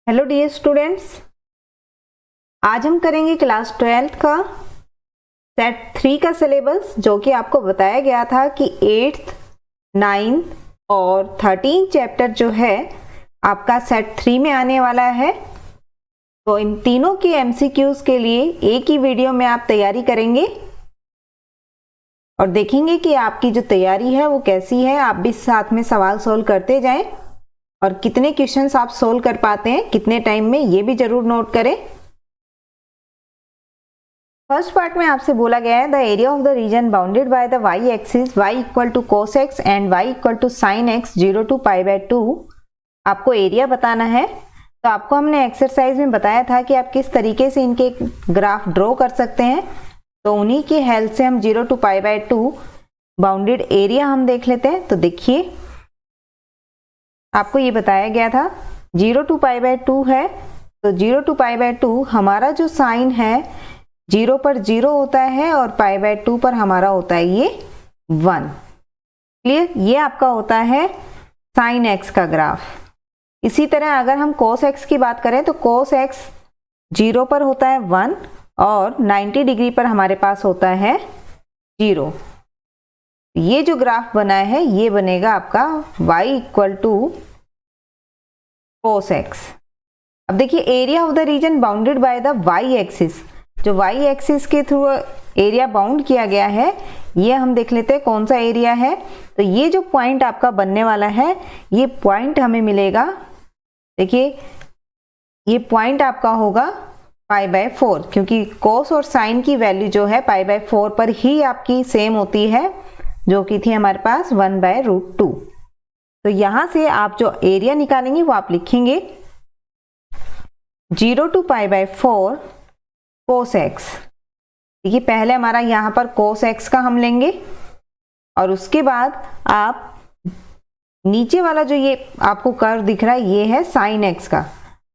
Hello dear students, आज हम करेंगे क्लास 12th का सेट 3 का सिलेबस, जो कि आपको बताया गया था कि 8th, 9th और 13th चैप्टर जो है आपका सेट 3 में आने वाला है। तो इन तीनों के एमसीक्यूज के लिए एक ही वीडियो में आप तैयारी करेंगे और देखेंगे कि आपकी जो तैयारी है वो कैसी है। आप भी साथ में सवाल सोल्व करते जाएं और कितने क्वेश्चंस आप सोल्व कर पाते हैं कितने टाइम में, ये भी जरूर नोट करें। फर्स्ट पार्ट में आपसे बोला गया है the area of the region bounded by the y axis y equal to cos x and y equal to sin x 0 to π/2 आपको एरिया बताना है। तो आपको हमने एक्सरसाइज में बताया था कि आप किस तरीके से इनके ग्राफ ड्रॉ कर सकते हैं। तो उन्हीं की हेल्प से हम 0 टू π/2 बाउंडेड एरिया हम देख लेते हैं। तो देखिए, आपको ये बताया गया था 0 टू π/2 है। तो 0 टू π/2 हमारा जो साइन है 0 पर 0 होता है और π/2 पर हमारा होता है ये 1। क्लियर? ये आपका होता है साइन x का ग्राफ। इसी तरह अगर हम cos x की बात करें तो cos x 0 पर होता है 1 और 90 डिग्री पर हमारे पास होता है 0। ये जो ग्राफ बना है ये बनेगा आपका y equal to cos x। अब देखिए, area of the region bounded by the y axis, जो y एक्सिस के थ्रू एरिया बाउंड किया गया है, ये हम देख लेते हैं कौन सा एरिया है। तो ये जो पॉइंट आपका बनने वाला है, ये पॉइंट हमें मिलेगा। देखिए, ये पॉइंट आपका होगा π/4, क्योंकि cos और sin की वैल्यू जो है π/4 पर ही आपकी सेम होती है, जो कि थी हमारे पास 1/√2। तो यहां से आप जो एरिया निकालेंगे वो आप लिखेंगे 0 टू π/4 cos x। देखिए, पहले हमारा यहां पर cos x का हम लेंगे और उसके बाद आप नीचे वाला जो ये आपको कर्व दिख रहा है ये है sin x का,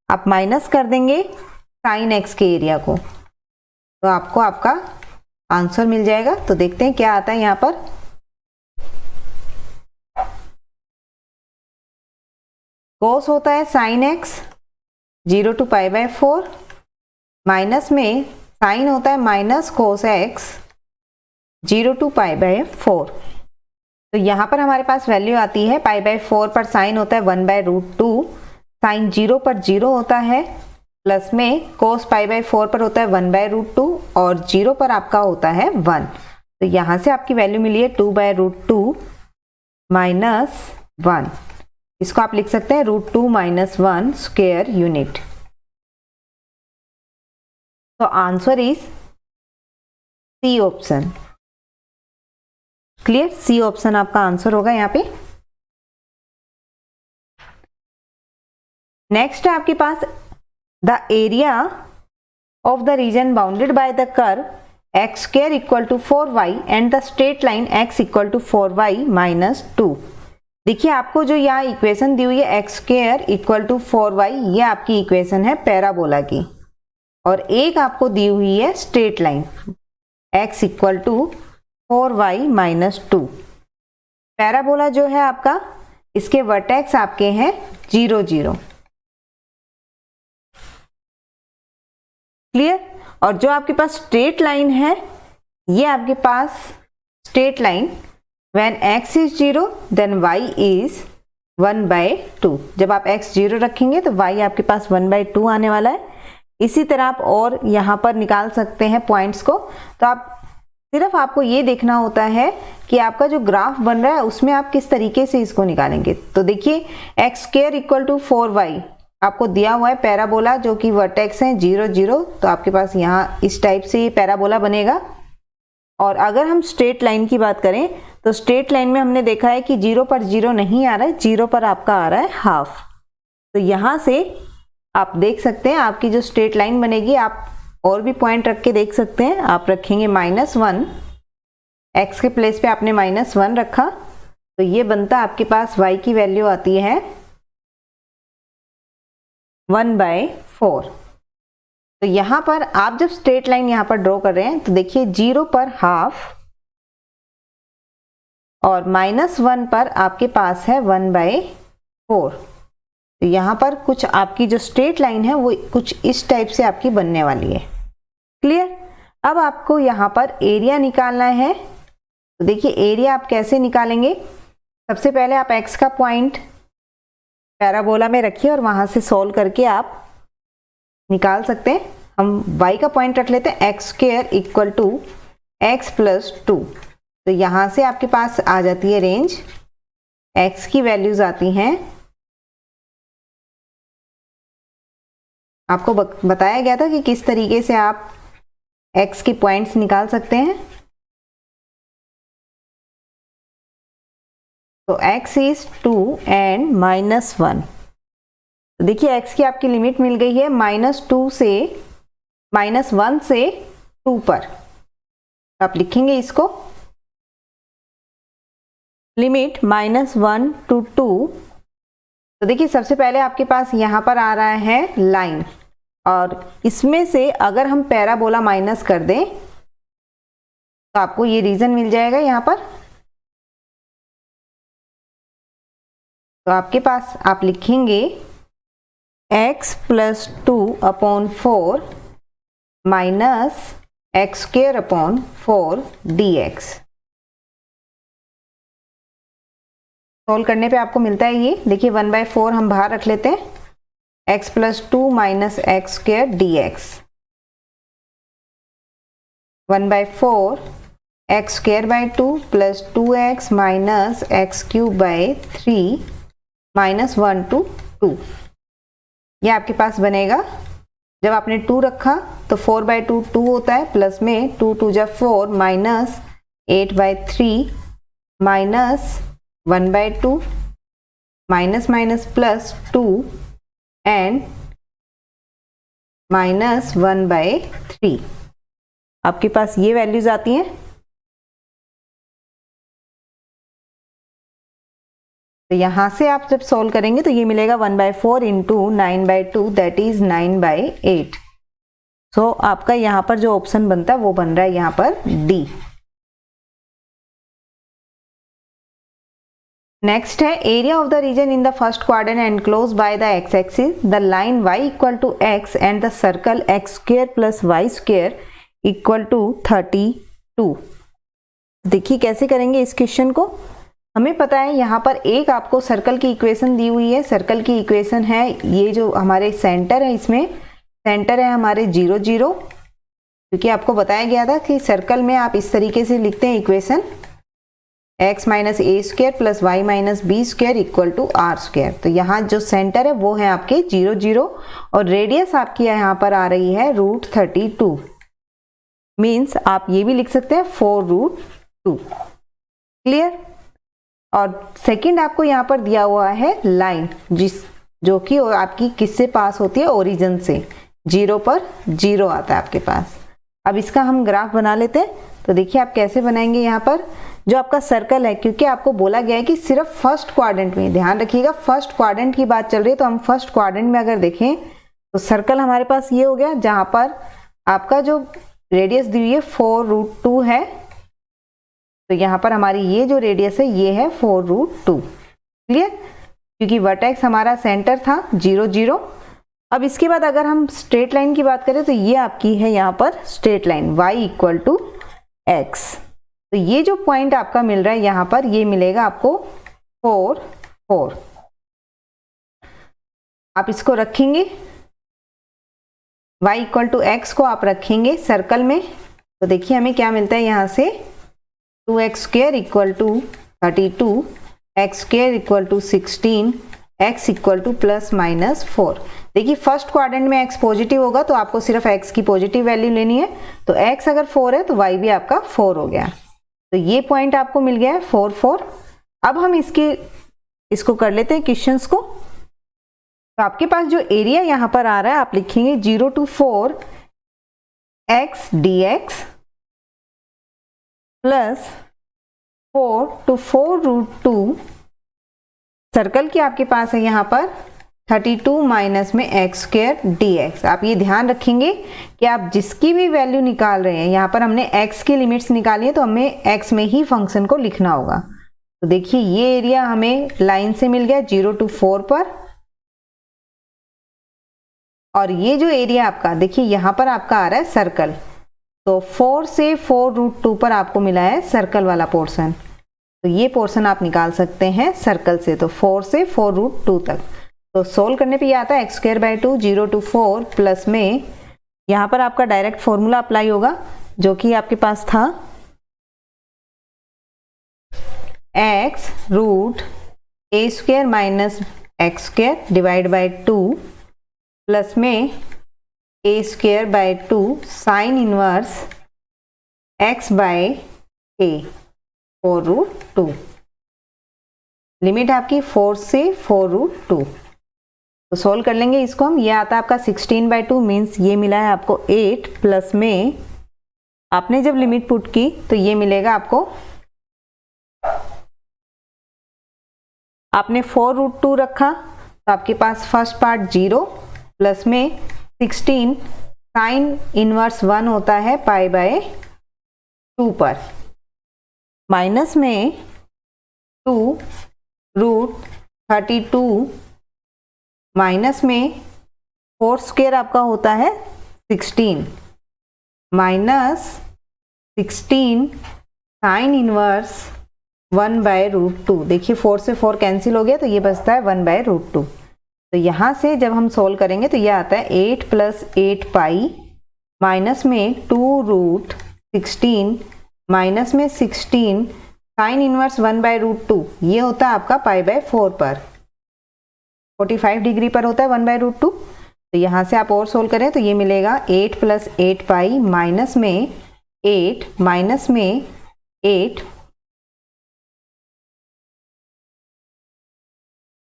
आप माइनस कर देंगे sin x के एरिया को, तो आपको आपका आंसर मिल जाएगा। तो देखते हैं क्या आता है यहाँ पर। cos होता है sin x 0 टू π/4, माइनस में sin होता है माइनस cos x 0 टू π/4। तो यहाँ पर हमारे पास वैल्यू आती है π/4 पर sin होता है 1/√2, sin 0 पर 0 होता है, प्लस में cos π/4 पर होता है 1/√2 और 0 पर आपका होता है 1। तो यहाँ से आपकी वैल्यू मिली है 2/√2 माइनस 1। इसको आप लिख सकते हैं √2 - 1 स्क्वायर यूनिट। तो answer is C option. Clear? C option आपका आंसर होगा यहाँ पे। नेक्स्ट है आपके पास the area of the region bounded by the curve x² equal to 4y and the straight line x equal to 4y - 2। देखिए, आपको जो यहाँ इक्वेशन दी हुई है x² इक्वल टू 4y, ये आपकी इक्वेशन है पैराबोला की, और एक आपको दी हुई है straight line x equal to 4y - 2। Parabola जो है आपका, इसके वर्टेक्स आपके हैं 0 0। क्लियर? और जो आपके पास स्ट्रेट लाइन है, ये आपके पास straight line when x is 0 then y is 1/2। जब आप x 0 रखेंगे तो y आपके पास 1/2 आने वाला है। इसी तरह आप और यहाँ पर निकाल सकते हैं पॉइंट्स को। तो आप सिर्फ आपको ये देखना होता है कि आपका जो ग्राफ बन रहा है उसमें आप किस तरीके से इसको निकालेंगे। तो देखिए, x² इक्वल टू 4y आपको दिया हुआ है पैराबोला, जो कि वर्टेक्स है 0 0। तो आपके पास यहाँ इस टाइप से ये पैराबोला बनेगा। और अगर हम स्ट्रेट लाइन की बात करें तो स्ट्रेट लाइन में हमने देखा है कि 0 पर 0 नहीं आ रहा है, 0 पर आपका आ रहा है हाफ। तो यहाँ से आप देख सकते हैं आपकी जो स्ट्रेट लाइन बनेगी, आप और भी पॉइंट रख के देख सकते हैं। आप रखेंगे -1, x के प्लेस पे आपने -1 रखा, तो ये बनता आपके पास y की वैल्यू आती है 1/4। तो यहाँ पर आप जब स्ट्रेट लाइन यहाँ पर ड्रॉ कर रहे हैं तो देखिए 0 पर हाफ और -1 पर आपके पास है 1/4। तो यहाँ पर कुछ आपकी जो स्ट्रेट लाइन है वो कुछ इस टाइप से आपकी बनने वाली है। क्लियर। अब आपको यहाँ पर एरिया निकालना है। तो देखिए एरिया आप कैसे निकालेंगे, सबसे पहले आप x का पॉइंट पैराबोला में रखिए और वहां से सॉल्व करके आप निकाल सकते हैं। हम y का पॉइंट रख लेते हैं, X square equal to X plus 2। तो यहां से आपके पास आ जाती है रेंज, x की वैल्यूज आती हैं, आपको बताया गया था कि किस तरीके से आप x के पॉइंट्स निकाल सकते हैं। तो x इज 2 एंड -1। तो देखिए x की आपकी लिमिट मिल गई है -1 से 2 पर। आप लिखेंगे इसको लिमिट -1 to 2। तो देखिए सबसे पहले आपके पास यहाँ पर आ रहा है लाइन, और इसमें से अगर हम पैराबोला माइनस कर दें तो आपको ये रीजन मिल जाएगा यहाँ पर। तो आपके पास आप लिखेंगे x plus 2/4 minus x square upon 4 dx। Solve करने पे आपको मिलता है ये, देखिए 1/4 हम बाहर रख लेते हैं, x plus 2 minus x square dx। 1/4 x square by 2 plus 2x minus x cube by 3 minus 1 to 2। ये आपके पास बनेगा। जब आपने 2 रखा तो 4/2 2 होता है, प्लस में 2 2 जा 4 minus 8/3 minus 1/2 minus minus plus 2 and minus 1/3। आपके पास ये वैल्यूज आती हैं। तो यहां से आप जब सॉल्व करेंगे तो ये मिलेगा 1/4 इंटू 9/2 दैट इज 9/8। सो आपका यहाँ पर जो ऑप्शन बनता है वो बन रहा है यहाँ पर डी। नेक्स्ट है area of the region in the first quadrant enclose by the X axis the line y equal to x and the circle x square plus y square equal to 32। देखिए कैसे करेंगे इस question को। हमें पता है यहाँ पर एक आपको सर्कल की इक्वेशन दी हुई है। सर्कल की इक्वेशन है ये जो हमारे सेंटर है, इसमें सेंटर है हमारे 0 0, क्योंकि आपको बताया गया था कि सर्कल में आप इस तरीके से लिखते हैं equation x minus A square plus Y minus B square equal to R square. तो यहाँ जो सेंटर है वो है आपके 0 0 और रेडियस आपकी यहाँ पर आ रही है √32। मीन्स आप ये भी लिख सकते हैं 4√2। क्लियर। और सेकंड आपको यहाँ पर दिया हुआ है लाइन जो कि आपकी किससे पास होती है, ओरिजिन से। 0 पर 0 आता है आपके पास। अब इसका हम ग्राफ बना लेते हैं। तो देखिए आप कैसे बनाएंगे। यहाँ पर जो आपका सर्कल है, क्योंकि आपको बोला गया है कि सिर्फ फर्स्ट क्वाड्रेंट में, ध्यान रखिएगा फर्स्ट क्वाड्रेंट की बात चल रही है, तो हम फर्स्ट क्वाड्रेंट में अगर देखें तो सर्कल हमारे पास ये हो गया, जहां पर आपका जो रेडियस दी हुई है 4√2 है। तो यहाँ पर हमारी ये जो रेडियस है ये है 4√2। क्लियर। क्योंकि वर्टेक्स हमारा सेंटर था 0 0। अब इसके बाद अगर हम स्ट्रेट लाइन की बात करें तो ये आपकी है यहाँ पर straight line y equal to x। तो ये जो पॉइंट आपका मिल रहा है यहाँ पर, ये मिलेगा आपको 4 4। आप इसको रखेंगे y इक्वल टू x को आप रखेंगे सर्कल में। तो देखिए हमें क्या मिलता है यहाँ से 2x square equal to 32, x square equal to 16, x equal to plus minus 4। देखिए फर्स्ट क्वाड्रेंट में x पॉजिटिव होगा तो आपको सिर्फ x की पॉजिटिव वैल्यू लेनी है। तो x अगर 4 है तो y भी आपका 4 हो गया। तो ये पॉइंट आपको मिल गया है 4 4। अब हम इसको कर लेते हैं क्वेश्चंस को। तो आपके पास जो एरिया यहाँ पर आ रहा है आप लिखेंगे 0 to 4 x dx plus 4 to 4√2। Circle की आपके पास है यहाँ पर 32 माइनस में एक्स स्क्वायर dx। आप ये ध्यान रखेंगे कि आप जिसकी भी वैल्यू निकाल रहे हैं, यहाँ पर हमने x की लिमिट्स निकाली है तो हमें x में ही फंक्शन को लिखना होगा। तो देखिए ये एरिया हमें लाइन से मिल गया 0 to 4 पर। और ये जो एरिया आपका देखिए यहाँ पर आपका आ रहा है सर्कल, तो 4 से 4√2 पर आपको मिला है सर्कल वाला पोर्शन, तो ये पोर्शन आप निकाल सकते हैं सर्कल से, तो 4 से 4√2 तक। तो सोल्व करने पे ये आता है x²/2 0 to 4 प्लस में यहाँ पर आपका डायरेक्ट फॉर्मूला अप्लाई होगा जो कि आपके पास था x√a² - x² divide by 2 plus में a²/2 sine inverse x/a 4√2। Limit आपकी 4 से 4√2। तो सोल्व कर लेंगे इसको हम। ये आता है आपका 16/2 मीन्स ये मिला है आपको 8 प्लस में आपने जब लिमिट पुट की तो ये मिलेगा आपको, आपने 4√2 रखा तो आपके पास फर्स्ट पार्ट 0 प्लस में 16 साइन इनवर्स 1 होता है π/2 पर, माइनस में 2√32 माइनस में 4² आपका होता है 16 माइनस 16 साइन इनवर्स 1/√2। देखिए 4 से 4 कैंसिल हो गया तो ये बचता है 1/√2। तो यहाँ से जब हम सोल्व करेंगे तो ये आता है 8 + 8π माइनस में 2√16 माइनस में 16 साइन इनवर्स 1/√2, ये होता है आपका π/4 पर, 45 डिग्री पर होता है 1/√2। तो यहाँ से आप और सोल्व करें तो ये मिलेगा 8 + 8π माइनस में 8 माइनस में 8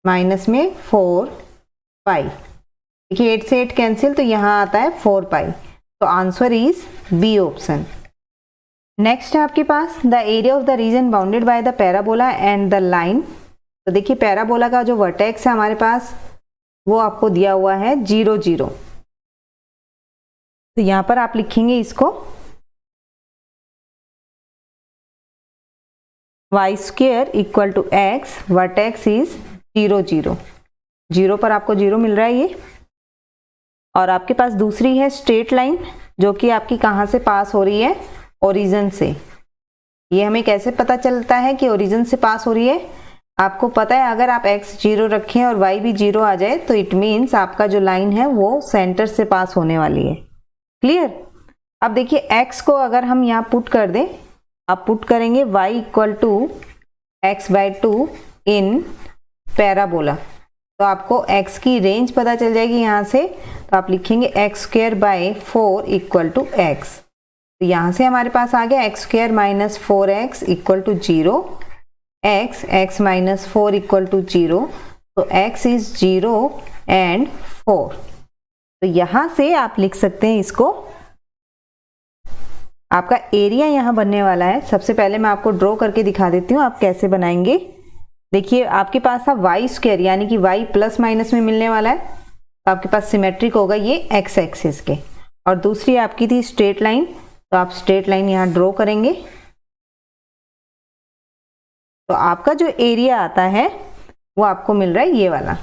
माइनस में 4π। देखिए 8 से 8 कैंसिल तो यहाँ आता है 4π। तो answer is B option. Next है आपके पास the area of the region bounded by the parabola and the line. तो देखिए पैराबोला का जो वर्टेक्स है हमारे पास वो आपको दिया हुआ है 0 0। तो यहाँ पर आप लिखेंगे इसको y² = x, वर्टेक्स इज 0 0। 0 पर आपको 0 मिल रहा है ये। और आपके पास दूसरी है स्ट्रेट लाइन जो कि आपकी कहाँ से पास हो रही है, ओरिजिन से। ये हमें कैसे पता चलता है कि ओरिजिन से पास हो रही है, आपको पता है अगर आप x 0 रखें और y भी 0 आ जाए तो इट मीन्स आपका जो लाइन है वो सेंटर से पास होने वाली है। क्लियर। अब देखिए x को अगर हम यहाँ पुट कर दें, आप पुट करेंगे y = x/2 इन पैराबोला, तो आपको x की रेंज पता चल जाएगी यहाँ से। तो आप लिखेंगे x²/4 = x। तो यहाँ से हमारे पास आ गया x² - 4x = 0, x - 4 = 0। तो x इज 0 एंड 4। तो यहाँ से आप लिख सकते हैं इसको, आपका एरिया यहाँ बनने वाला है। सबसे पहले मैं आपको ड्रॉ करके दिखा देती हूँ आप कैसे बनाएंगे। देखिए आपके पास था y² यानी कि y प्लस माइनस में मिलने वाला है, तो आपके पास सिमेट्रिक होगा ये x एक्सिस के। और दूसरी आपकी थी स्ट्रेट लाइन, तो आप स्ट्रेट लाइन यहाँ ड्रॉ करेंगे। तो आपका जो एरिया आता है वो आपको मिल रहा है ये वाला।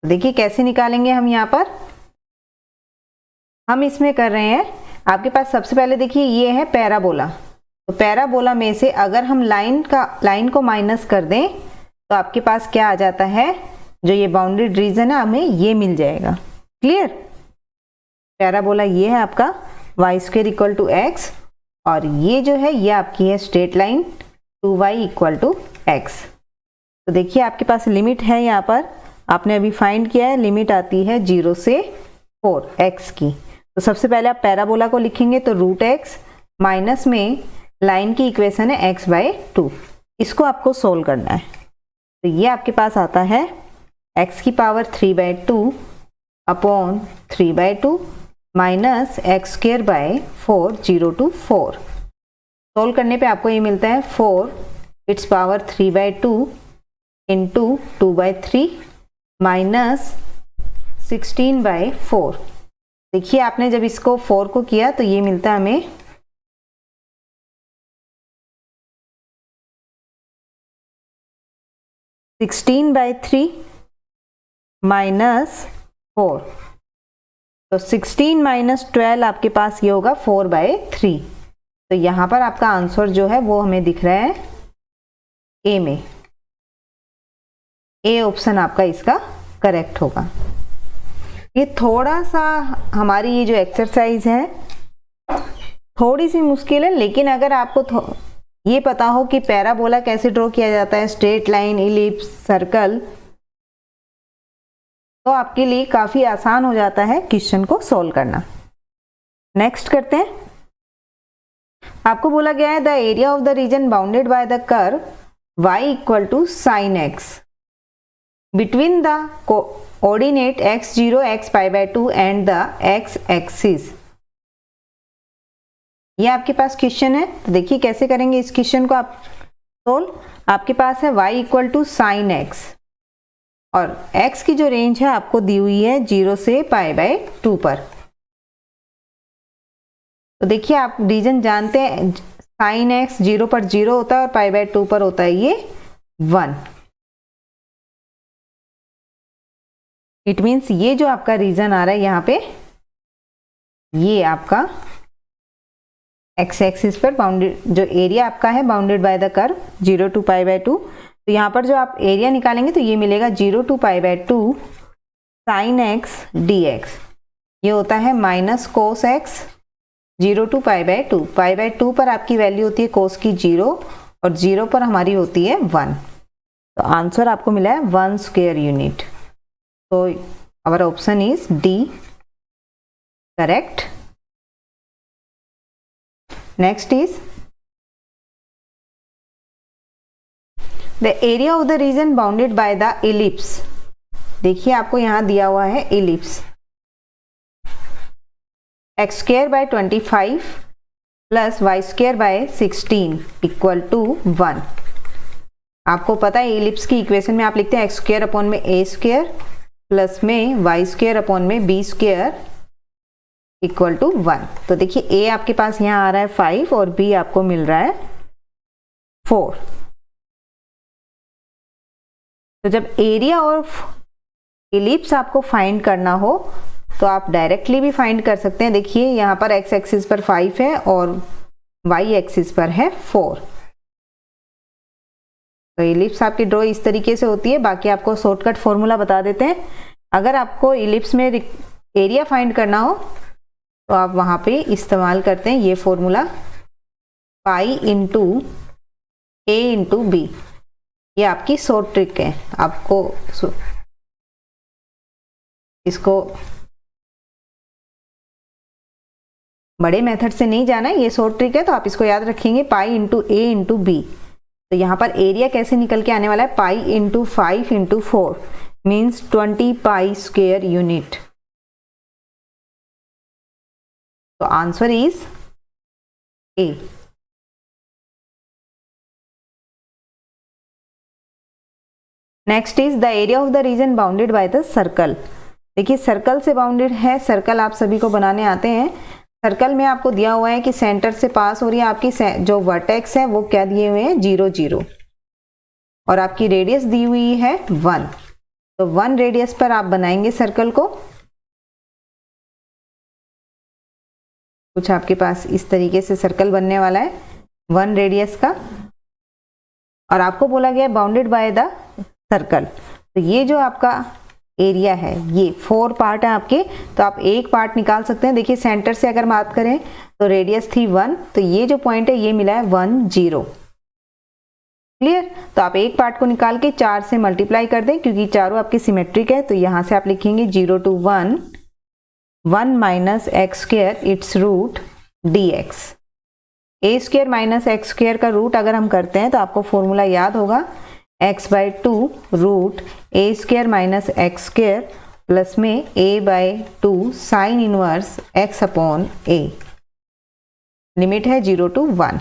देखिए कैसे निकालेंगे हम यहाँ पर, हम इसमें कर रहे हैं आपके पास सबसे पहले देखिए ये है पैराबोला। तो पैराबोला में से अगर हम लाइन को माइनस कर दें तो आपके पास क्या आ जाता है, जो ये बाउंडेड रीजन है हमें ये मिल जाएगा। क्लियर। पैराबोला ये है आपका y² = x और ये जो है ये आपकी है स्ट्रेट लाइन 2y = x। तो देखिए आपके पास लिमिट है, यहाँ पर आपने अभी फाइंड किया है, लिमिट आती है 0 से 4 x की। तो सबसे पहले आप पैराबोला को लिखेंगे तो √x माइनस में लाइन की इक्वेशन है x/2, इसको आपको सोल्व करना है। तो ये आपके पास आता है x³ 3/2 minus x²/4 0 to 4। Solve करने पे आपको ये मिलता है 4^3/2 इंटू 2/3 माइनस 16/4। देखिए आपने जब इसको 4 को किया तो ये मिलता है हमें 16/3 -4, तो 16 - 12 आपके पास ये होगा 4/3। तो यहाँ पर आपका आंसर जो है वो हमें दिख रहा है ए में। ए ऑप्शन आपका इसका करेक्ट होगा। ये थोड़ा सा हमारी ये जो एक्सरसाइज है थोड़ी सी मुश्किल है, लेकिन अगर आपको ये पता हो कि पैराबोला कैसे ड्रॉ किया जाता है, स्ट्रेट लाइन, इलिप्स, सर्कल, तो आपके लिए काफी आसान हो जाता है क्वेश्चन को सॉल्व करना। नेक्स्ट करते हैं। आपको बोला गया है the area of the region bounded by the curve y = sin x between the coordinate x0, x π/2 and the x axis। ये आपके पास क्वेश्चन है, तो देखिए कैसे करेंगे इस क्वेश्चन को आप सोल्व। आपके पास है y = sin x और x की जो रेंज है आपको दी हुई है 0 से π/2 पर। तो देखिए आप रीजन जानते हैं, sin x 0 पर 0 होता है और π/2 पर होता है ये 1। इट मीन्स ये जो आपका रीजन आ रहा है यहाँ पे, ये आपका एक्स एक्सिस पर बाउंडेड जो एरिया आपका है bounded by the curve 0 to π/2। तो यहाँ पर जो आप एरिया निकालेंगे तो ये मिलेगा 0 to π/2 sin x dx। ये होता है -cos x 0 to π/2। π/2 पर आपकी वैल्यू होती है cos की 0 और 0 पर हमारी होती है 1। तो आंसर आपको मिला है 1 स्क्वायर यूनिट। तो our option is D correct. Next is the area of the region bounded by the ellipse. देखिए आपको यहां दिया हुआ है इलिप्स x²/25 + y²/16 = 1। आपको पता है इलिप्स की इक्वेशन में आप लिखते हैं x²/a² प्लस में y²/b² = 1। तो देखिए a आपके पास यहाँ आ रहा है 5 और b आपको मिल रहा है 4। तो जब एरिया ऑफ इलिप्स आपको फाइंड करना हो तो आप डायरेक्टली भी फाइंड कर सकते हैं। देखिए यहाँ पर x एक्सिस पर 5 है और y एक्सिस पर है 4। तो इलिप्स आपकी ड्रॉ इस तरीके से होती है। बाकी आपको शॉर्टकट फॉर्मूला बता देते हैं। अगर आपको इलिप्स में एरिया फाइंड करना हो तो आप वहां पे इस्तेमाल करते हैं ये formula pi into a into B. ये आपकी शॉर्ट ट्रिक है। आपको इसको बड़े मेथड से नहीं जाना है, ये शॉर्ट ट्रिक है, तो आप इसको याद रखेंगे pi into a into B. तो यहाँ पर एरिया कैसे निकल के आने वाला है, pi into 5 into 4 means 20 pi square unit. तो answer is A. Next is the area of the region bounded by the circle. देखिए सर्कल से बाउंडेड है। सर्कल आप सभी को बनाने आते हैं। सर्कल में आपको दिया हुआ है कि सेंटर से पास हो रही है आपकी जो वर्टेक्स है वो क्या दिए हुए हैं 0 0 और आपकी रेडियस दी हुई है 1। तो 1 रेडियस पर आप बनाएंगे सर्कल को। कुछ आपके पास इस तरीके से सर्कल बनने वाला है 1 रेडियस का और आपको बोला गया बाउंडेड बाय द सर्कल। तो ये जो आपका एरिया है ये 4 पार्ट है आपके, तो आप एक पार्ट निकाल सकते हैं। देखिए सेंटर से अगर बात करें तो रेडियस थी 1, तो ये जो पॉइंट है ये मिला है 1 0। क्लियर। तो आप एक पार्ट को निकाल के 4 से मल्टीप्लाई कर दें क्योंकि चारों आपकी सिमेट्रिक है। तो यहां से आप लिखेंगे 0 to 1 1 - x² it's root dx। a² - x² का रूट अगर हम करते हैं तो आपको फॉर्मूला याद होगा x/2 root a² - x² plus में a/2 sine inverse x upon a। Limit है 0 to 1।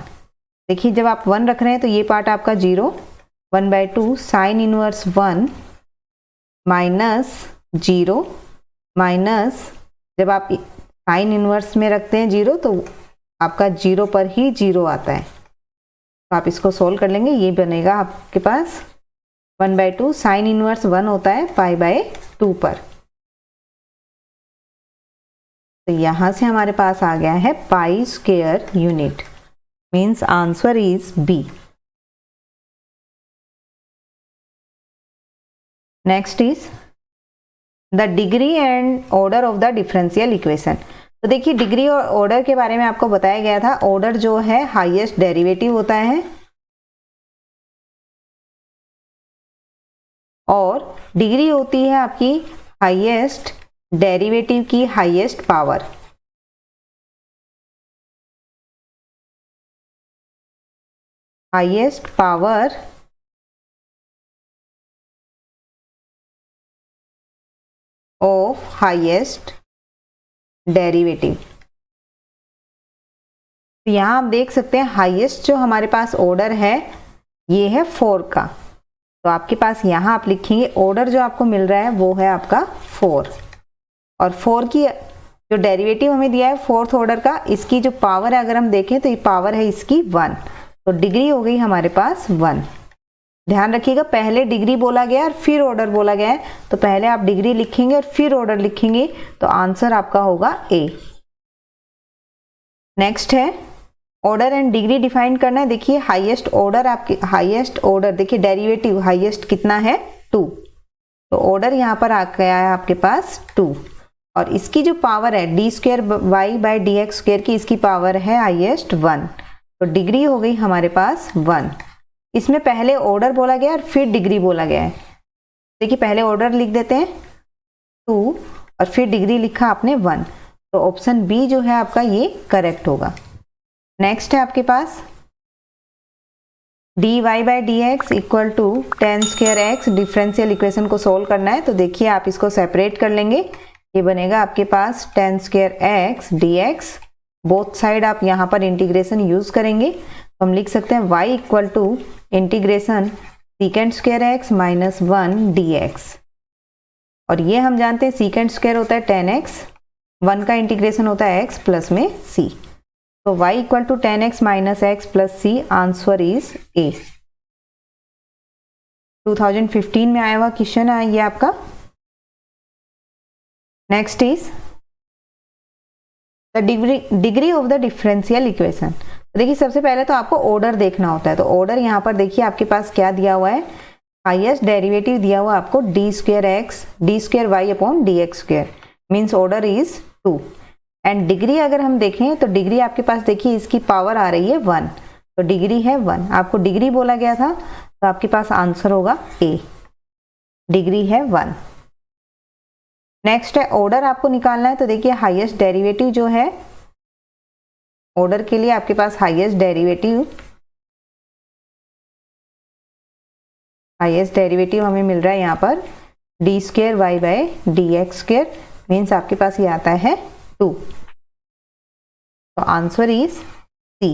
देखिए जब आप 1 रख रहे हैं तो ये पार्ट आपका 0, 1/2 साइन इनवर्स 1 माइनस 0 माइनस जब आप साइन इनवर्स में रखते हैं 0 तो आपका 0 पर ही 0 आता है। तो आप इसको सोल्व कर लेंगे। ये बनेगा आपके पास 1/2 साइन इनवर्स 1 होता है π/2। 2 पर। तो यहां से हमारे पास आ गया है pi square unit, means answer is B. Next is the degree and order of the differential equation. तो देखिए डिग्री और ऑर्डर के बारे में आपको बताया गया था। ऑर्डर जो है हाईएस्ट डेरिवेटिव होता है और डिग्री होती है आपकी हाईएस्ट डेरिवेटिव की highest power. Highest power of highest derivative. तो यहां आप देख सकते हैं हाईएस्ट जो हमारे पास ऑर्डर है ये है 4 का। तो आपके पास यहां आप लिखेंगे ऑर्डर जो आपको मिल रहा है वो है आपका 4, और 4 की जो डेरिवेटिव हमें दिया है फोर्थ ऑर्डर का, इसकी जो पावर है अगर हम देखें तो ये पावर है इसकी 1। तो डिग्री हो गई हमारे पास 1। ध्यान रखिएगा पहले डिग्री बोला गया और फिर ऑर्डर बोला गया है, तो पहले आप डिग्री लिखेंगे और फिर ऑर्डर लिखेंगे, तो आंसर आपका होगा ए। नेक्स्ट है ऑर्डर एंड डिग्री डिफाइन करना है। देखिए हाईएस्ट ऑर्डर आपके हाईएस्ट ऑर्डर देखिए डेरिवेटिव हाईएस्ट कितना है 2, तो ऑर्डर यहाँ पर आ गया है आपके पास 2, और इसकी जो पावर है D square Y by D X square की, इसकी पावर है हाईएस्ट 1। तो डिग्री हो गई हमारे पास 1। इसमें पहले ऑर्डर बोला गया और फिर डिग्री बोला गया है। देखिए पहले ऑर्डर लिख देते हैं 2 और फिर डिग्री लिखा आपने 1, तो ऑप्शन बी जो है आपका ये करेक्ट होगा। नेक्स्ट है आपके पास dy by D x equal to tan square X, differential equation को सोल्व करना है। तो देखिए आप इसको सेपरेट कर लेंगे, ये बनेगा आपके पास ten square x d x, both side आप यहाँ पर इंटीग्रेशन यूज करेंगे, तो हम लिख सकते हैं y equal to integration secant square X minus 1 dx, और ये हम जानते हैं सीकेंड स्क्वायर होता है 10x, 1 का इंटीग्रेशन होता है x प्लस में c। तो y equal to 10x minus X plus c, answer is A. 2015 में आया हुआ क्वेश्चन है ये आपका। Next is the degree of the differential equation. देखिए सबसे पहले तो आपको ऑर्डर देखना होता है, तो ऑर्डर यहाँ पर देखिए आपके पास क्या दिया हुआ है, हाईएस्ट डेरिवेटिव दिया हुआ आपको D square x D square Y upon D X square, means order is 2। And degree अगर हम देखें तो डिग्री आपके पास देखिए इसकी पावर आ रही है 1, तो डिग्री है 1। आपको डिग्री बोला गया था तो आपके पास आंसर होगा ए, डिग्री है 1। नेक्स्ट है ऑर्डर आपको निकालना है। तो देखिए हाईएस्ट डेरिवेटिव जो है ऑर्डर के लिए आपके पास हाईएस्ट डेरिवेटिव हमें मिल रहा है यहाँ पर D square Y by D X square, means आपके पास ये आता है 2। तो answer is C.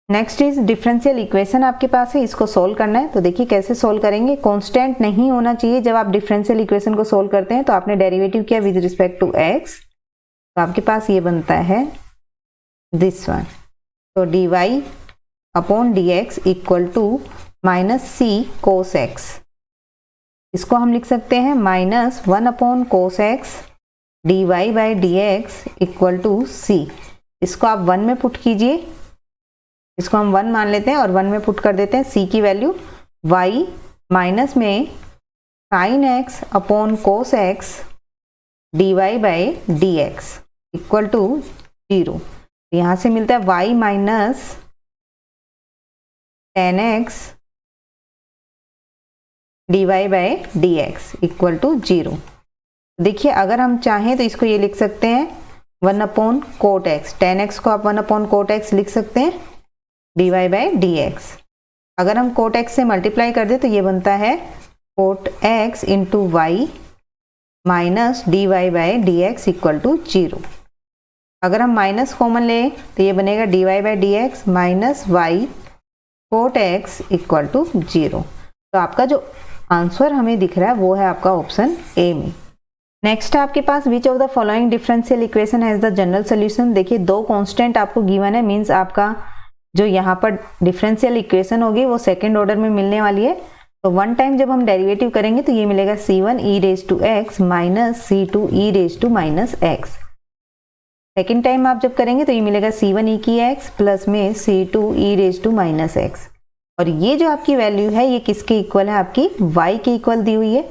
Next is differential equation आपके पास है, इसको सोल्व करना है। तो देखिए कैसे सोल्व करेंगे, कांस्टेंट नहीं होना चाहिए जब आप डिफरेंशियल इक्वेशन को सोल्व करते हैं। तो आपने डेरिवेटिव किया विद रिस्पेक्ट टू एक्स, तो आपके पास ये बनता है दिस वन। तो d y upon D x equal to minus c cos x, इसको हम लिख सकते हैं minus 1 upon cos x D Y by D x equal to c. इसको आप 1 में पुट कीजिए, इसको हम 1 मान लेते हैं और 1 में पुट कर देते हैं सी की वैल्यू, y माइनस में sine X upon cos x D Y by D x equal to 0। यहाँ से मिलता है y minus 10x D Y by D x equal to 0। देखिए अगर हम चाहें तो इसको ये लिख सकते हैं 1 अपॉन कोट एक्स, 10x को आप 1 अपॉन कोट एक्स लिख सकते हैं D Y by D X. अगर हम कोट एक्स से मल्टीप्लाई कर दे तो ये बनता है cot X into Y minus D Y by D x equal to 0। अगर हम माइनस कॉमन लें तो ये बनेगा D Y by D x minus Y cot X equal to 0। तो आपका जो आंसर हमें दिख रहा है वो है आपका ऑप्शन ए में। नेक्स्ट है आपके पास which of the following differential equation has the general solution. देखिए 2 कांस्टेंट आपको गिवन है, मींस आपका जो यहाँ पर डिफरेंशियल इक्वेशन होगी वो सेकंड ऑर्डर में मिलने वाली है। तो वन टाइम जब हम डेरिवेटिव करेंगे तो ये मिलेगा c1 e raise to x minus c2 e raise to minus x। Second time आप जब करेंगे तो ये मिलेगा c1 e की x प्लस में c2 e raise to minus x। और ये जो आपकी वैल्यू है ये किसके इक्वल है, आपकी y के इक्वल दी हुई है।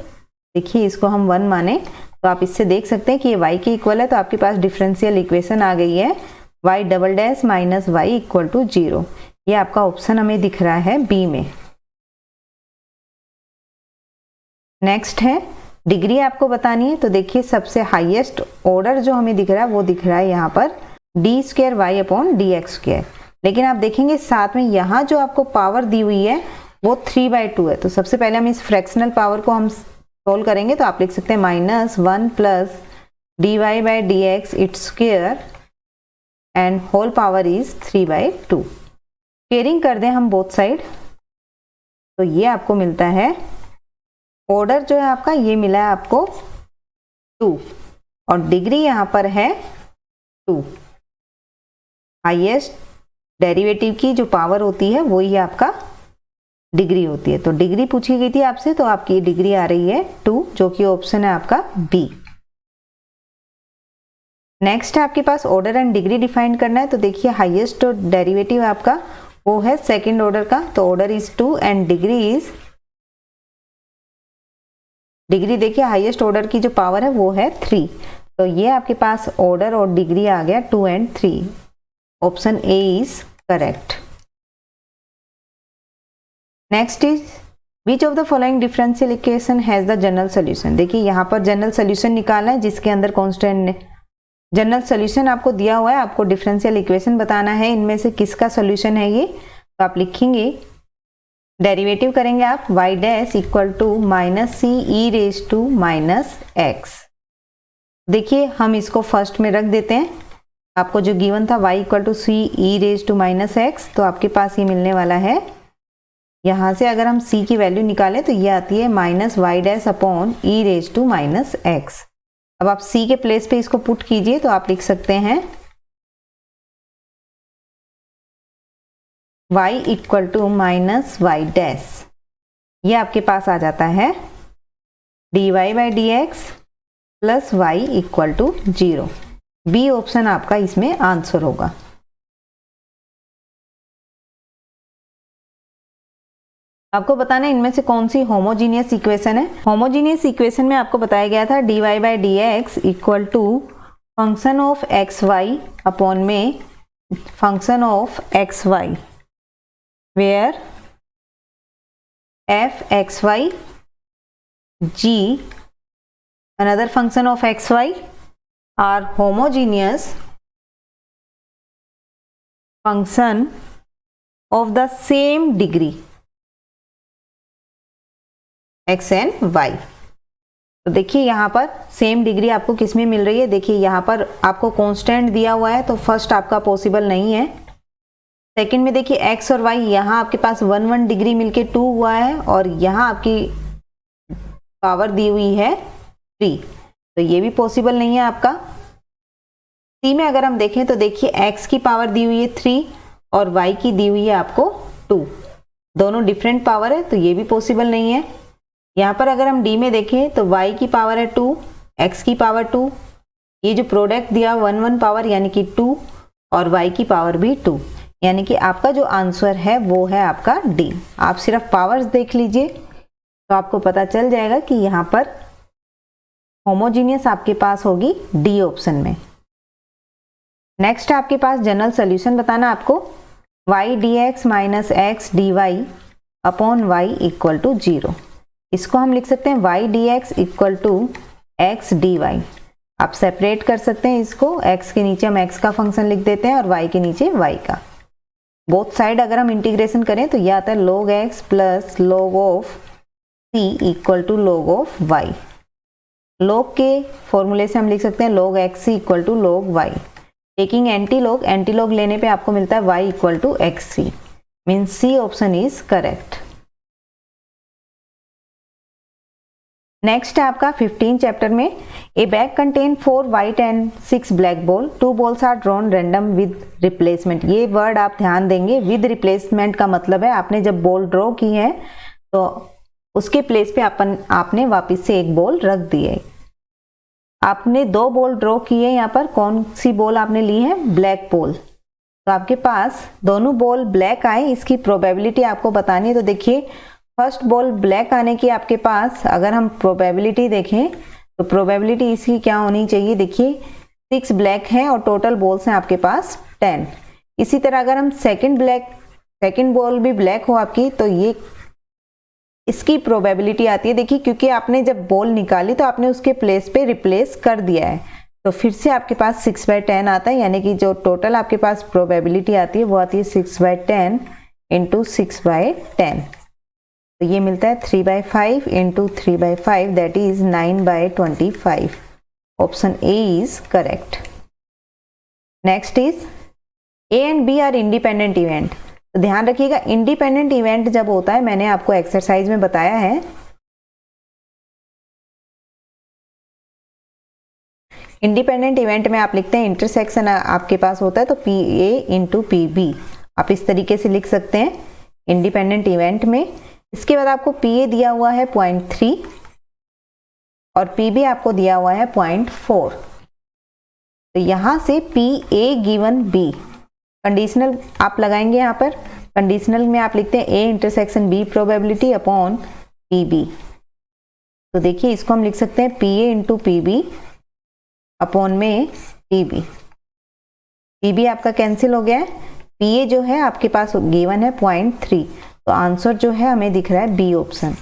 देखिए इसको हम 1 माने तो आप इससे देख सकते हैं कि ये y के इक्वल है, तो आपके पास डिफरेंशियल इक्वेशन आ गई है y double dash minus y equal to 0। ये आपका ऑप्शन हमें दिख रहा है बी में। नेक्स्ट है डिग्री आपको बतानी है, तो देखिए सबसे हाईएस्ट ऑर्डर जो हमें दिख रहा है वो दिख रहा है यहाँ पर D square Y upon D X square. लेकिन आप देखेंगे साथ में यहाँ जो आपको पावर दी हुई है वो 3/2 है। तो सबसे पहले हम इस फ्रैक्शनल पावर को हम सोल्व करेंगे, तो आप लिख सकते हैं -1 plus D Y by D X its square and whole power is 3/2। Squaring कर दें हम बोथ साइड तो ये आपको मिलता है, ऑर्डर जो है आपका ये मिला है आपको 2 और डिग्री यहाँ पर है 2। हाईएस्ट डेरिवेटिव की जो पावर होती है वही आपका डिग्री होती है। तो डिग्री पूछी गई थी आपसे, तो आपकी डिग्री आ रही है 2, जो कि ऑप्शन है आपका बी। नेक्स्ट है आपके पास ऑर्डर एंड डिग्री डिफाइन करना है, तो देखिए हाईएस्ट डेरिवेटिव आपका वो है सेकेंड ऑर्डर का, तो order is 2 and degree is, degree देखिए हाईएस्ट ऑर्डर की जो पावर है वो है 3। तो ये आपके पास ऑर्डर और डिग्री आ गया 2 and 3। Option A is correct. Next is which of the following differential equation has the general solution. देखिए यहाँ पर जनरल सोल्यूशन निकालना है जिसके अंदर कांस्टेंट जनरल सोल्यूशन आपको दिया हुआ है, आपको डिफरेंशियल इक्वेशन बताना है इनमें से किसका सोल्यूशन है ये। तो आप लिखेंगे डेरिवेटिव करेंगे आप y dash equal to minus C E raise to minus X. देखिए हम इसको फर्स्ट में रख देते हैं, आपको जो गिवन था y equal to c E raise to minus x, तो आपके पास ये मिलने वाला है। यहाँ से अगर हम c की वैल्यू निकालें तो ये आती है minus y dash upon e raise to minus x. अब आप c के प्लेस पे इसको पुट कीजिए तो आप लिख सकते हैं y equal to minus y dash, ये आपके पास आ जाता है dy by D x plus y equal to 0। B option आपका इसमें आंसर होगा। आपको बताना है इनमें से कौन सी होमोजीनियस इक्वेशन है। होमोजीनियस इक्वेशन में आपको बताया गया था dy by D x equal to function of x y upon में function of x y where f x y g another function of x y are homogeneous function of the same degree x and y। तो देखिए यहाँ पर same degree आपको किस में मिल रही है। देखिए यहाँ पर आपको कांस्टेंट दिया हुआ है तो फर्स्ट आपका पॉसिबल नहीं है। सेकंड में देखिए x और y, यहाँ आपके पास 1 डिग्री मिलके 2 हुआ है और यहाँ आपकी पावर दी हुई है 3, तो ये भी पॉसिबल नहीं है आपका। सी में अगर हम देखें तो देखिए x की पावर दी हुई है 3 और y की दी हुई है आपको 2, दोनों डिफरेंट पावर है तो ये भी पॉसिबल नहीं है। यहाँ पर अगर हम डी में देखें तो y की पावर है 2, x की पावर 2, ये जो प्रोडक्ट दिया 1 पावर यानी कि 2 और y की पावर भी 2, यानी कि आपका जो आंसर है वो है आपका डी। आप सिर्फ पावर्स देख लीजिए तो आपको पता चल जाएगा कि यहाँ पर होमोजीनियस आपके पास होगी डी ऑप्शन में। नेक्स्ट आपके पास जनरल सोल्यूशन बताना आपको y d x minus x D y upon y equal to 0। इसको हम लिख सकते हैं y d x equal to x D y. आप सेपरेट कर सकते हैं इसको, x के नीचे हम x का फंक्शन लिख देते हैं और y के नीचे y का। बोथ साइड अगर हम इंटीग्रेशन करें तो यह आता है log x plus log of c equal to log of y। log के फॉर्मूले से हम लिख सकते हैं log x equal to log y। Taking anti log लेने पे आपको मिलता है y equal to x c, mean C option is correct. Next है आपका 15 चैप्टर में a bag contain 4 white and 6 black ball, 2 balls are drawn random with replacement. ये word आप ध्यान देंगे, विद रिप्लेसमेंट का मतलब है आपने जब बॉल ड्रॉ की है तो उसके प्लेस पे आपने वापस से एक बॉल रख दी है। आपने 2 बॉल ड्रॉ किए, यहाँ पर कौन सी बॉल आपने ली है? Black ball. तो आपके पास दोनों बॉल ब्लैक आए, इसकी प्रोबेबिलिटी आपको बतानी है। तो देखिए फर्स्ट बॉल ब्लैक आने की आपके पास अगर हम प्रोबेबिलिटी देखें तो प्रोबेबिलिटी इसकी क्या होनी चाहिए? देखिए 6 ब्लैक हैं और टोटल बॉल्स हैं आपके पास 10। इसी तरह अगर हम सेकंड बॉल भी ब्लैक हो आपकी, तो ये इसकी प्रोबेबिलिटी आती है। देखिए क्योंकि आपने जब बॉल निकाली तो आपने उसके प्लेस पे रिप्लेस कर दिया है, तो फिर से आपके पास 6/10 आता है, यानी कि जो टोटल आपके पास प्रोबेबिलिटी आती है वो आती है 6/10 इंटू 6/10। तो ये मिलता है 3/5 into 3/5, that is 9/25। Option A is correct. Next is A and B are independent event. तो ध्यान रखिएगा इंडिपेंडेंट इवेंट जब होता है, मैंने आपको एक्सरसाइज में बताया है, इंडिपेंडेंट इवेंट में आप लिखते हैं इंटरसेक्शन आपके पास होता है तो P A into P B, आप इस तरीके से लिख सकते हैं इंडिपेंडेंट इवेंट में। इसके बाद आपको पी ए दिया हुआ है 0.3 और पी बी आपको दिया हुआ है 0.4। तो यहां से P A given B, conditional आप लगाएंगे। यहाँ पर कंडीशनल में आप लिखते हैं A intersection B probability upon P B. तो देखिए इसको हम लिख सकते हैं P A into P B upon में पी बी। पी बी आपका कैंसिल हो गया है, पी ए जो है आपके पास गिवन है 0.3, तो आंसर जो है हमें दिख रहा है बी ऑप्शन।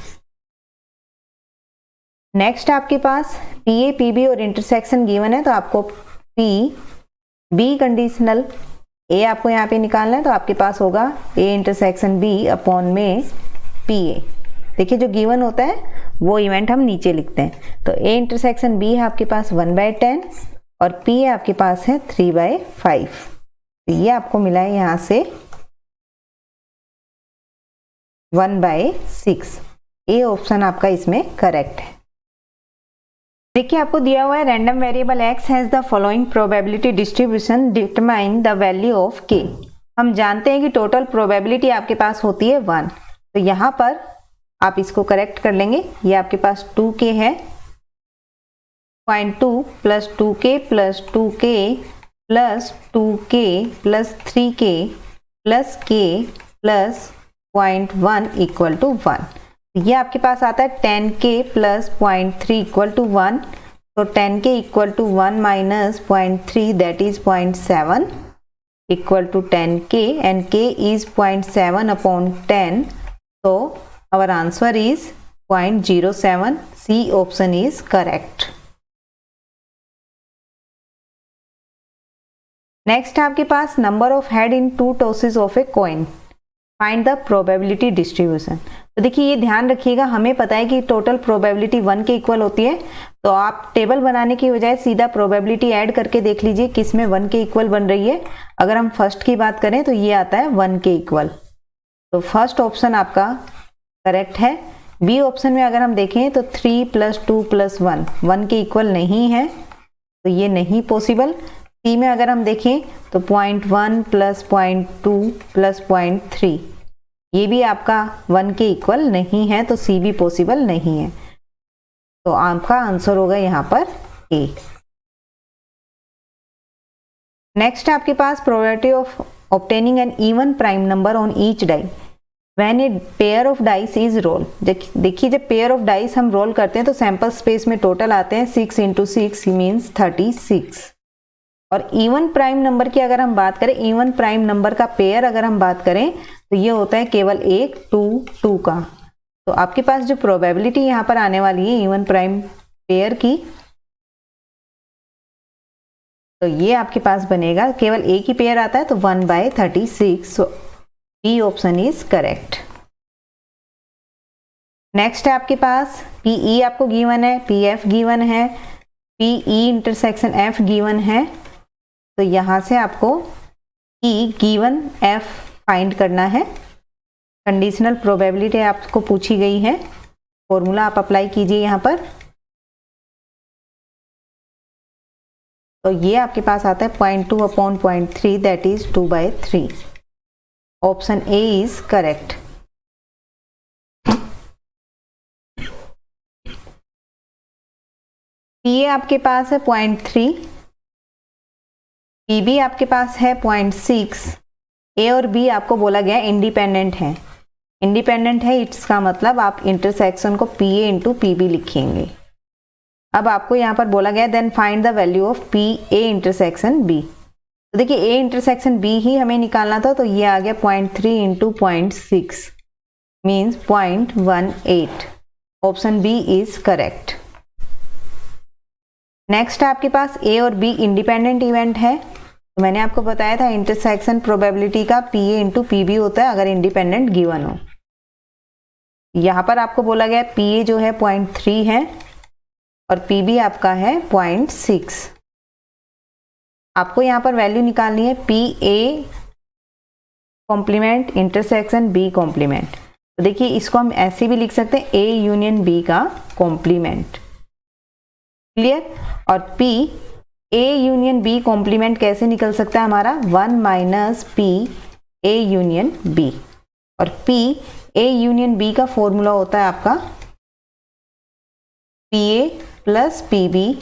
नेक्स्ट आपके पास पी ए पी बी और इंटरसेक्शन गिवन है, तो आपको पी बी कंडीशनल ए आपको यहाँ पे निकालना है, तो आपके पास होगा ए इंटरसेक्शन बी अपॉन में पी ए। देखिए जो गिवन होता है वो इवेंट हम नीचे लिखते हैं। तो ए इंटरसेक्शन बी है आपके पास 1/10 और पी ए आपके पास है 3/5। तो ये आपको मिला है यहाँ से 1/6। ए ऑप्शन आपका इसमें करेक्ट है। देखिए आपको दिया हुआ है random variable x has the following probability distribution, determine the value of k। हम जानते हैं कि टोटल प्रोबेबिलिटी आपके पास होती है 1, तो यहाँ पर आप इसको करेक्ट कर लेंगे। ये आपके पास 2k है, 0.2 plus 2k plus 2k plus 2k plus 3k plus k plus 0.1 equal to 1। ये आपके पास आता है 10k प्लस 0.3 इक्वल टू 1। तो 10k equal to 1 minus 0.3 that is 0.7 equal to 10k and k is 0.7 upon 10। तो our answer is 0.07। C option is correct. Next आपके पास number of head in 2 tosses of a coin, find the probability distribution. तो देखिए ये ध्यान रखिएगा, हमें पता है कि टोटल प्रोबेबिलिटी 1 के इक्वल होती है, तो आप टेबल बनाने की बजाय सीधा प्रोबेबिलिटी ऐड करके देख लीजिए किस में 1 के इक्वल बन रही है। अगर हम फर्स्ट की बात करें तो ये आता है 1 के इक्वल, तो फर्स्ट ऑप्शन आपका करेक्ट है। बी ऑप्शन में अगर हम देखें तो 3 + 2 + 1 1 के इक्वल नहीं है, तो ये नहीं पॉसिबल। सी में अगर हम देखें तो 0.1 + 0.2 + 0.3 ये भी आपका 1 के इक्वल नहीं है, तो सी भी पॉसिबल नहीं है। तो आपका आंसर होगा यहाँ पर ए। नेक्स्ट आपके पास probability of obtaining an even prime number on each die when a pair of dice is roll. देखिए जब पेयर ऑफ डाइस हम रोल करते हैं तो सैंपल स्पेस में टोटल आते हैं 6 × 6 मीन्स 36। और इवन प्राइम नंबर की अगर हम बात करें, इवन प्राइम नंबर का पेयर अगर हम बात करें तो ये होता है केवल 1 2 2 का। तो आपके पास जो प्रोबेबिलिटी यहाँ पर आने वाली है इवन प्राइम पेयर की, तो ये आपके पास बनेगा केवल एक ही पेयर आता है तो 1/36। So B option is correct. Next है आपके पास PE आपको गिवन है, PF गिवन है, PE इंटरसेक्शन F गिवन है। तो यहां से आपको E गिवन F फाइंड करना है। कंडीशनल प्रोबेबिलिटी आपको पूछी गई है, फॉर्मूला आप अप्लाई कीजिए यहाँ पर। तो ये आपके पास आता है 0.2 upon 0.3 that is 2/3। Option A is correct. PA आपके पास है 0.3, PB आपके पास है 0.6। A और B आपको बोला गया इंडिपेंडेंट है। इंडिपेंडेंट है इसका मतलब आप इंटरसेक्शन को PA इंटू PB लिखेंगे। अब आपको यहाँ पर बोला गया then find the value of PA intersection B। तो देखिए A इंटरसेक्शन B ही हमें निकालना था, तो ये आ गया 0.3 into 0.6 means 0.18। Option B is correct. Next आपके पास A और B इंडिपेंडेंट इवेंट है। तो मैंने आपको बताया था इंटरसेक्शन प्रोबेबिलिटी का PA इंटू PB होता है अगर इंडिपेंडेंट गिवन हो। यहाँ पर आपको बोला गया PA जो है 0.3 है और PB आपका है 0.6। आपको यहाँ पर वैल्यू निकालनी है PA complement intersection B complement. तो देखिए इसको हम ऐसे भी लिख सकते हैं A यूनियन B का कॉम्प्लीमेंट। क्लियर। और P A union B complement कैसे निकल सकता है हमारा 1 minus P A union B। और P A यूनियन B का फॉर्मूला होता है आपका PA plus PB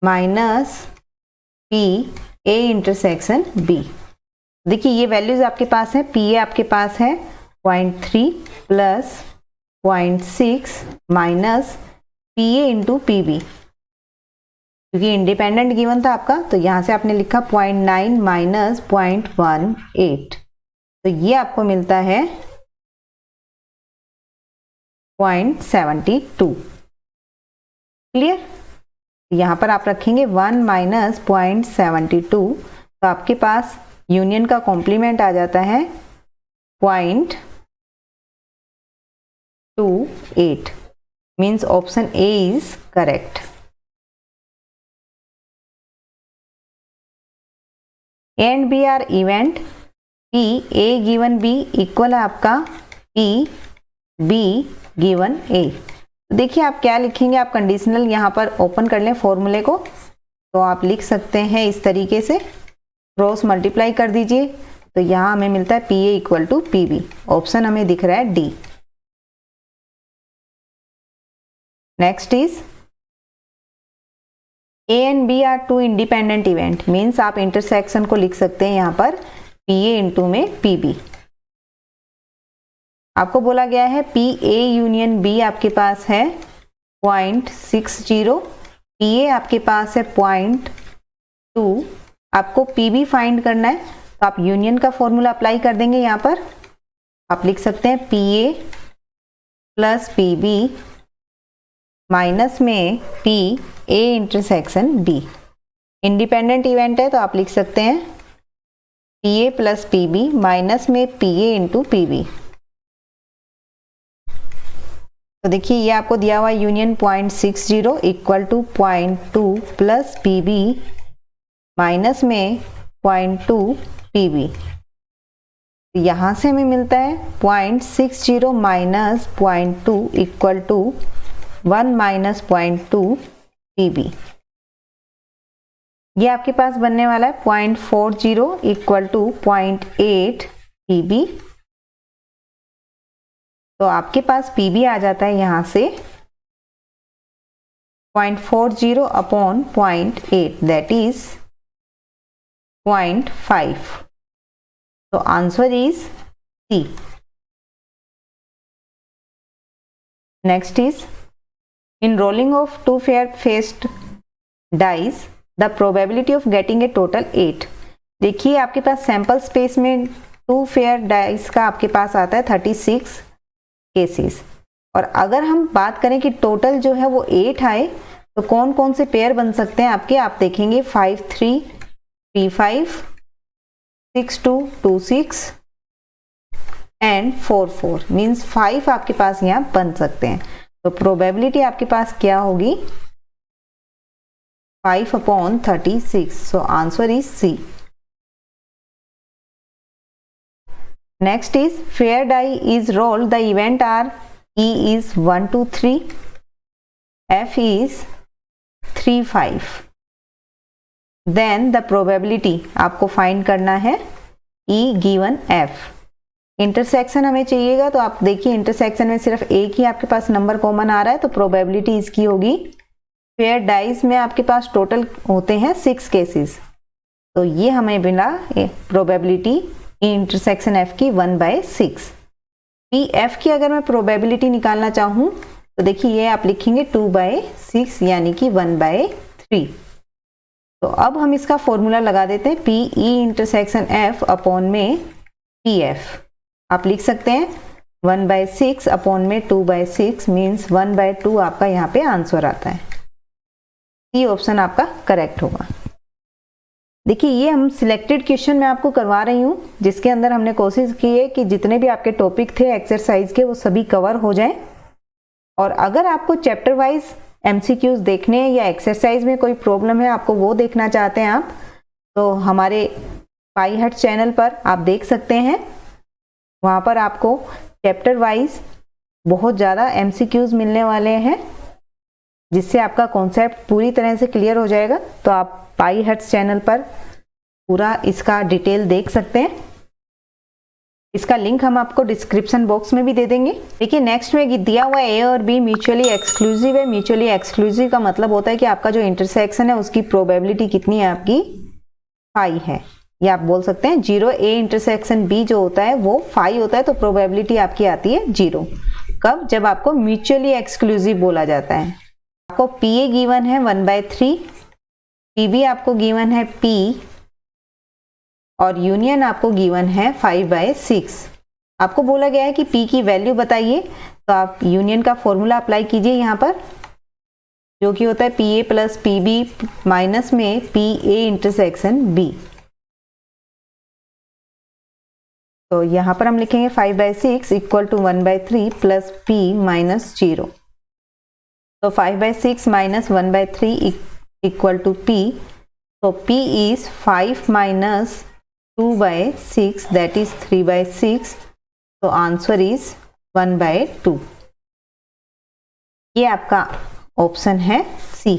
minus P A intersection B। देखिए ये वैल्यूज आपके पास है, PA आपके पास है 0.3 plus 0.6 minus PA into PB। क्योंकि इंडिपेंडेंट गिवन था आपका तो यहां से आपने लिखा 0.9 माइनस 0.18, तो ये आपको मिलता है 0.72। क्लियर। यहां पर आप रखेंगे 1 माइनस 0.72, तो आपके पास यूनियन का कॉम्प्लीमेंट आ जाता है 0.28 means option A is correct. A and B are event P A given B equal है आपका P B गिवन A। देखिए आप क्या लिखेंगे, आप कंडीशनल यहाँ पर ओपन कर लें फॉर्मूले को, तो आप लिख सकते हैं इस तरीके से, क्रॉस मल्टीप्लाई कर दीजिए तो यहाँ हमें मिलता है PA equal to PB। Option हमें दिख रहा है D। Next is A and B are two independent event means आप इंटरसेक्शन को लिख सकते हैं यहाँ पर PA इंटू में PB। आपको बोला गया है PA यूनियन B आपके पास है 0.60, PA आपके पास है 0.2, आपको PB फाइंड करना है तो आप यूनियन का फॉर्मूला अप्लाई कर देंगे। यहाँ पर आप लिख सकते हैं PA प्लस PB माइनस में PA intersection B। Independent event है तो आप लिख सकते हैं PA प्लस PB माइनस में PA इंटू PB। तो देखिए ये आपको दिया हुआ union 0.60 equal to 0.2 plus PB minus में 0.2 PB। यहाँ से हमें मिलता है 0.60 minus 0.2 equal to 1 minus 0.2 PB। ये आपके पास बनने वाला है 0.40 इक्वल टू 0.8 PB। तो आपके पास PB आ जाता है यहाँ से 0.40 अपॉन 0.8 दैट इज 0.5। तो answer is C। Next is in rolling of two fair faced dice the probability of getting a total 8। देखिए आपके पास सैंपल स्पेस में टू फेयर डाइस का आपके पास आता है 36 केसेस, और अगर हम बात करें कि टोटल जो है वो 8 आए तो कौन कौन से पेयर बन सकते हैं आपके, आप देखेंगे 5-3, 3-5, 6-2, 2-6 एंड 4-4 मीन्स 5 आपके पास यहाँ बन सकते हैं। तो प्रोबेबिलिटी आपके पास क्या होगी 5 upon 36। So answer is C। Next is fair die is roll the event are E is 1, 2, 3, F is 3, 5। Then the probability आपको फाइंड करना है E गिवन F। इंटरसेक्शन हमें चाहिएगा तो आप देखिए इंटरसेक्शन में सिर्फ एक ही आपके पास नंबर कॉमन आ रहा है, तो प्रोबेबिलिटी इसकी होगी पेयर डाइज में आपके पास टोटल होते हैं 6 केसेस, तो ये हमें मिला प्रोबेबिलिटी ई इंटरसेक्शन एफ की 1/6। पी एफ की अगर मैं प्रोबेबिलिटी निकालना चाहूँ तो देखिए ये आप लिखेंगे 2/6 यानी कि 1/3। तो अब हम इसका फॉर्मूला लगा देते हैं, P E intersection F upon में पी एफ। आप लिख सकते हैं 1/6 अपॉन में 2/6 मीन्स 1/2 आपका यहाँ पे आंसर आता है। सी ऑप्शन आपका करेक्ट होगा। देखिए ये हम सिलेक्टेड क्वेश्चन मैं आपको करवा रही हूँ, जिसके अंदर हमने कोशिश की है कि जितने भी आपके टॉपिक थे एक्सरसाइज के वो सभी कवर हो जाएं। और अगर आपको चैप्टर वाइज एमसीक्यूज देखने हैं या एक्सरसाइज में कोई प्रॉब्लम है, आपको वो देखना चाहते हैं आप, तो हमारे पाई हट चैनल पर आप देख सकते हैं। वहाँ पर आपको चैप्टर वाइज बहुत ज़्यादा एमसीक्यूज मिलने वाले हैं, जिससे आपका कॉन्सेप्ट पूरी तरह से क्लियर हो जाएगा। तो आप पाई हट्स चैनल पर पूरा इसका डिटेल देख सकते हैं। इसका लिंक हम आपको डिस्क्रिप्शन बॉक्स में भी दे देंगे। देखिए नेक्स्ट में दिया हुआ ए और बी म्यूचुअली एक्सक्लूसिव है। म्यूचुअली एक्सक्लूसिव का मतलब होता है कि आपका जो इंटरसेक्शन है उसकी प्रोबेबिलिटी कितनी है, आपकी 5 है। या आप बोल सकते हैं 0 ए इंटरसेक्शन बी जो होता है वो 5 होता है, तो प्रोबेबिलिटी आपकी आती है 0। कब? जब आपको म्यूचुअली एक्सक्लूसिव बोला जाता है। आपको पी ए गिवन है 1/3, पी बी आपको गिवन है P और यूनियन आपको गिवन है 5/6। आपको बोला गया है कि P की वैल्यू बताइए, तो आप यूनियन का फॉर्मूला अप्लाई कीजिए यहाँ पर, जो कि होता है PA प्लस PB माइनस में PA इंटरसेक्शन B। तो यहाँ पर हम लिखेंगे 5/6 equal to 1/3 plus P minus 0। तो 5/6 minus 1/3 equal to P, so P is 5 minus 2/6 that is 3/6, so answer is 1/2। ये आपका ऑप्शन है सी।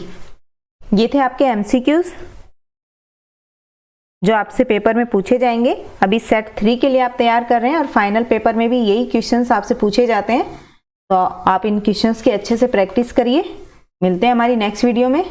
ये थे आपके एमसीक्यूज जो आपसे पेपर में पूछे जाएंगे। अभी सेट 3 के लिए आप तैयार कर रहे हैं और फाइनल पेपर में भी यही क्वेश्चंस आपसे पूछे जाते हैं, तो आप इन क्वेश्चंस की अच्छे से प्रैक्टिस करिए। मिलते हैं हमारी नेक्स्ट वीडियो में।